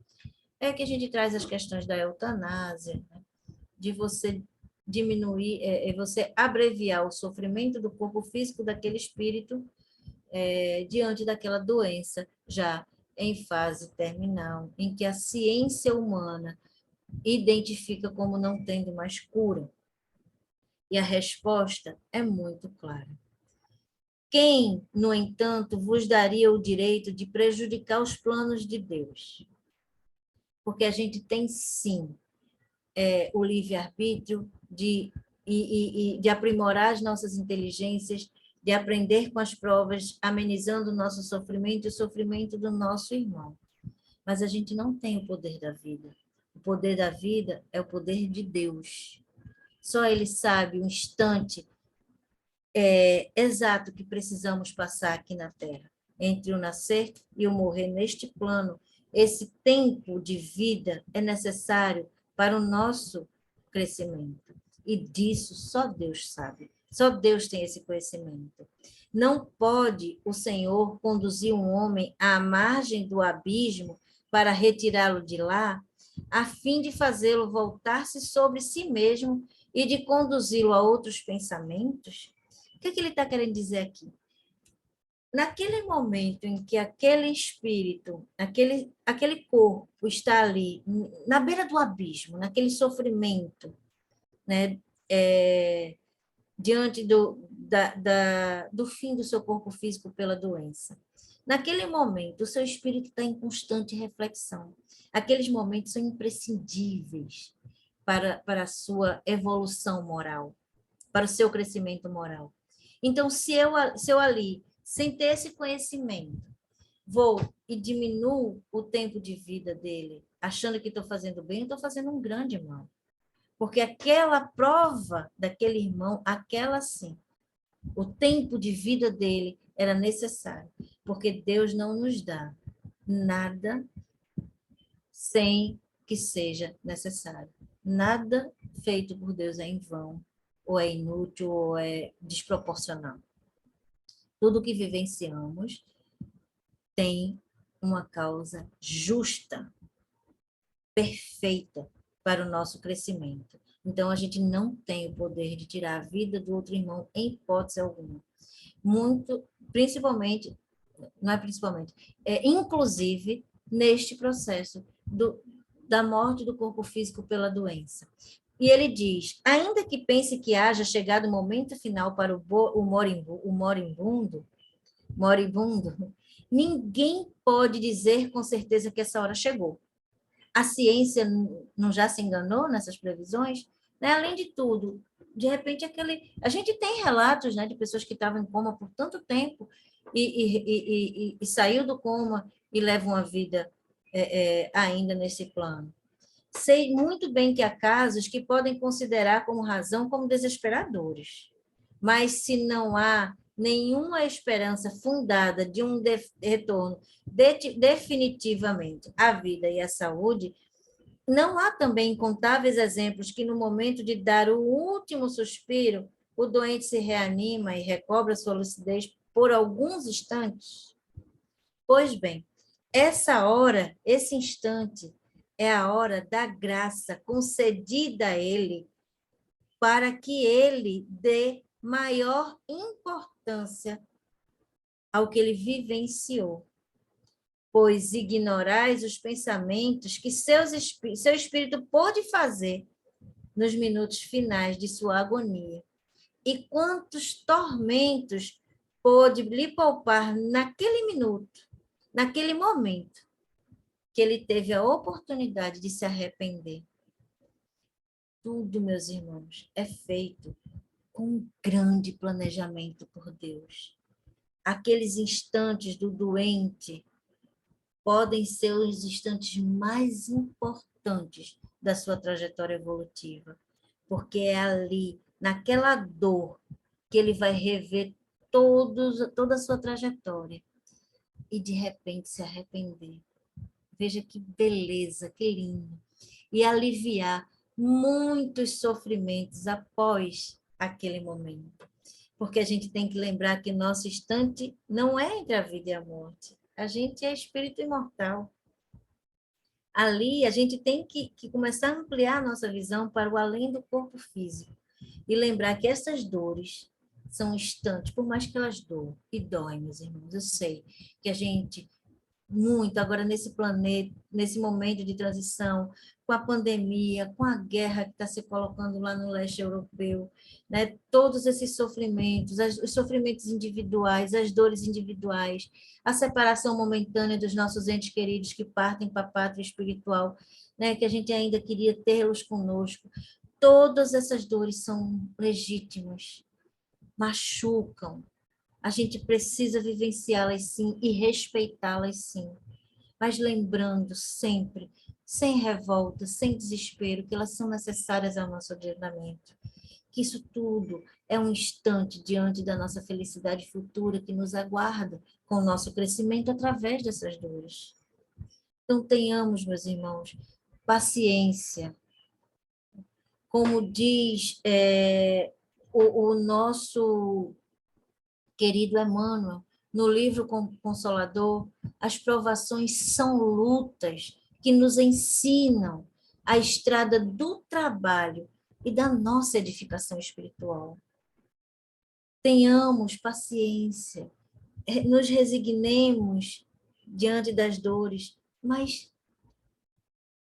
É que a gente traz as questões da eutanásia, né? De você diminuir, você abreviar o sofrimento do corpo físico daquele espírito diante daquela doença já em fase terminal, em que a ciência humana identifica como não tendo mais cura. E a resposta é muito clara. Quem, no entanto, vos daria o direito de prejudicar os planos de Deus? Porque a gente tem, sim, o livre-arbítrio de aprimorar as nossas inteligências, de aprender com as provas, amenizando o nosso sofrimento e o sofrimento do nosso irmão. Mas a gente não tem o poder da vida. O poder da vida é o poder de Deus. Só Ele sabe o instante exato que precisamos passar aqui na Terra, entre o nascer e o morrer neste plano. Esse tempo de vida é necessário para o nosso crescimento. E disso só Deus sabe. Só Deus tem esse conhecimento. Não pode o Senhor conduzir um homem à margem do abismo para retirá-lo de lá, a fim de fazê-lo voltar-se sobre si mesmo e de conduzi-lo a outros pensamentos? O que ele está querendo dizer aqui? Naquele momento em que aquele espírito, aquele corpo está ali, na beira do abismo, naquele sofrimento, né, diante do fim do seu corpo físico pela doença. Naquele momento, o seu espírito está em constante reflexão. Aqueles momentos são imprescindíveis para a sua evolução moral, para o seu crescimento moral. Então, se eu ali, sem ter esse conhecimento, vou e diminuo o tempo de vida dele, achando que estou fazendo bem, estou fazendo um grande mal. Porque aquela prova daquele irmão, aquela sim, o tempo de vida dele era necessário. Porque Deus não nos dá nada sem que seja necessário. Nada feito por Deus é em vão, ou é inútil, ou é desproporcional. Tudo que vivenciamos tem uma causa justa, perfeita para o nosso crescimento. Então, a gente não tem o poder de tirar a vida do outro irmão em hipótese alguma. Muito, principalmente, não é principalmente, inclusive neste processo da morte do corpo físico pela doença. E ele diz, ainda que pense que haja chegado o momento final para o moribundo, ninguém pode dizer com certeza que essa hora chegou. A ciência não já se enganou nessas previsões? Né? Além de tudo, de repente, a gente tem relatos, né, de pessoas que estavam em coma por tanto tempo e saiu do coma e levam uma vida ainda nesse plano. Sei muito bem que há casos que podem considerar como razão como desesperadores, mas se não há nenhuma esperança fundada de um retorno definitivamente à vida e à saúde, não há também incontáveis exemplos que no momento de dar o último suspiro, o doente se reanima e recobra sua lucidez por alguns instantes? Pois bem, essa hora, esse instante, é a hora da graça concedida a ele para que ele dê maior importância ao que ele vivenciou, pois ignorais os pensamentos que seu espírito pôde fazer nos minutos finais de sua agonia, e quantos tormentos pôde lhe poupar naquele minuto, naquele momento, que ele teve a oportunidade de se arrepender. Tudo, meus irmãos, é feito com um grande planejamento por Deus. Aqueles instantes do doente podem ser os instantes mais importantes da sua trajetória evolutiva, porque é ali, naquela dor, que ele vai rever toda a sua trajetória e, de repente, se arrepender. Veja que beleza, que lindo. E aliviar muitos sofrimentos após aquele momento. Porque a gente tem que lembrar que nosso instante não é entre a vida e a morte. A gente é espírito imortal. Ali, a gente tem que começar a ampliar a nossa visão para o além do corpo físico. E lembrar que essas dores são instantes, por mais que elas doam. E doem, meus irmãos. Eu sei que a gente muito agora nesse planeta, nesse momento de transição, com a pandemia, com a guerra que está se colocando lá no leste europeu, né? Todos esses sofrimentos, os sofrimentos individuais, as dores individuais, a separação momentânea dos nossos entes queridos que partem para a pátria espiritual, né? Que a gente ainda queria tê-los conosco. Todas essas dores são legítimas, machucam, a gente precisa vivenciá-las sim e respeitá-las sim. Mas lembrando sempre, sem revolta, sem desespero, que elas são necessárias ao nosso adiantamento. Que isso tudo é um instante diante da nossa felicidade futura que nos aguarda com o nosso crescimento através dessas dores. Então tenhamos, meus irmãos, paciência. Como diz o nosso querido Emmanuel, no livro Consolador, as provações são lutas que nos ensinam a estrada do trabalho e da nossa edificação espiritual. Tenhamos paciência, nos resignemos diante das dores, mas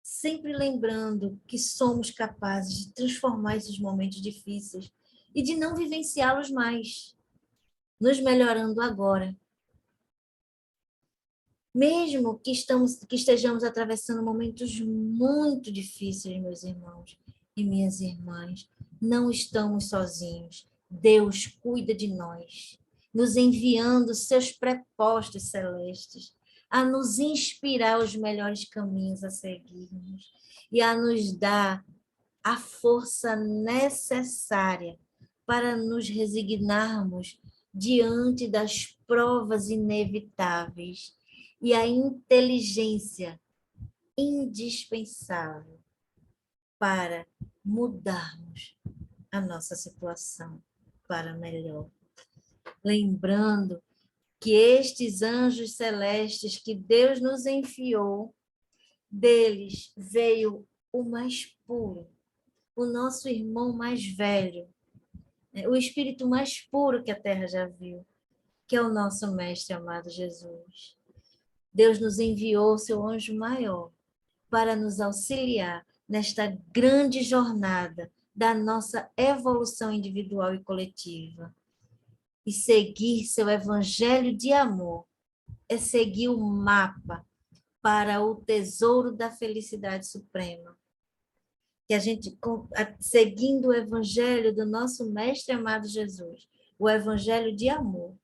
sempre lembrando que somos capazes de transformar esses momentos difíceis e de não vivenciá-los mais, nos melhorando agora. Mesmo que estejamos atravessando momentos muito difíceis, meus irmãos e minhas irmãs, não estamos sozinhos. Deus cuida de nós, nos enviando seus prepostos celestes a nos inspirar os melhores caminhos a seguirmos e a nos dar a força necessária para nos resignarmos diante das provas inevitáveis e a inteligência indispensável para mudarmos a nossa situação para melhor. Lembrando que estes anjos celestes que Deus nos enviou, deles veio o mais puro, o nosso irmão mais velho, o espírito mais puro que a terra já viu, que é o nosso mestre amado Jesus. Deus nos enviou seu anjo maior para nos auxiliar nesta grande jornada da nossa evolução individual e coletiva. E seguir seu evangelho de amor é seguir o mapa para o tesouro da felicidade suprema. Que a gente, seguindo o evangelho do nosso mestre amado Jesus, o evangelho de amor,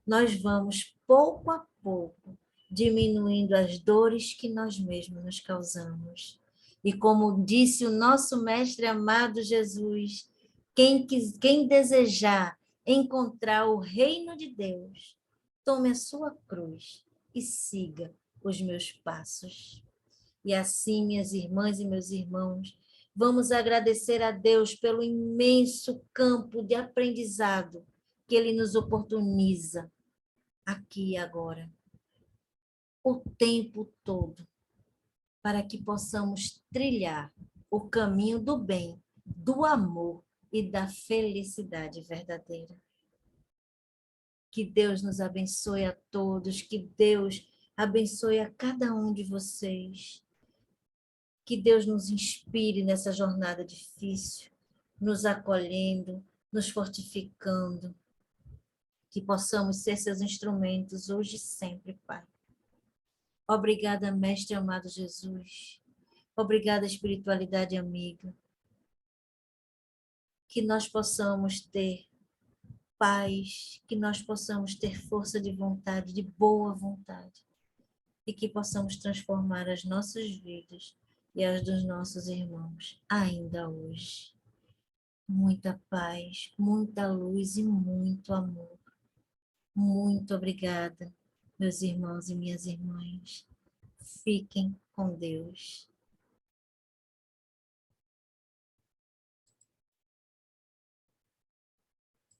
nós vamos pouco a pouco diminuindo as dores que nós mesmos nos causamos. E como disse o nosso mestre amado Jesus, quem desejar encontrar o reino de Deus, tome a sua cruz e siga os meus passos. E assim, minhas irmãs e meus irmãos, vamos agradecer a Deus pelo imenso campo de aprendizado que Ele nos oportuniza aqui e agora, o tempo todo, para que possamos trilhar o caminho do bem, do amor e da felicidade verdadeira. Que Deus nos abençoe a todos, que Deus abençoe a cada um de vocês. Que Deus nos inspire nessa jornada difícil, nos acolhendo, nos fortificando. Que possamos ser seus instrumentos hoje e sempre, Pai. Obrigada, Mestre amado Jesus. Obrigada, espiritualidade amiga. Que nós possamos ter paz, que nós possamos ter força de vontade, de boa vontade, e que possamos transformar as nossas vidas e as dos nossos irmãos ainda hoje. Muita paz, muita luz e muito amor. Muito obrigada, meus irmãos e minhas irmãs. Fiquem com Deus.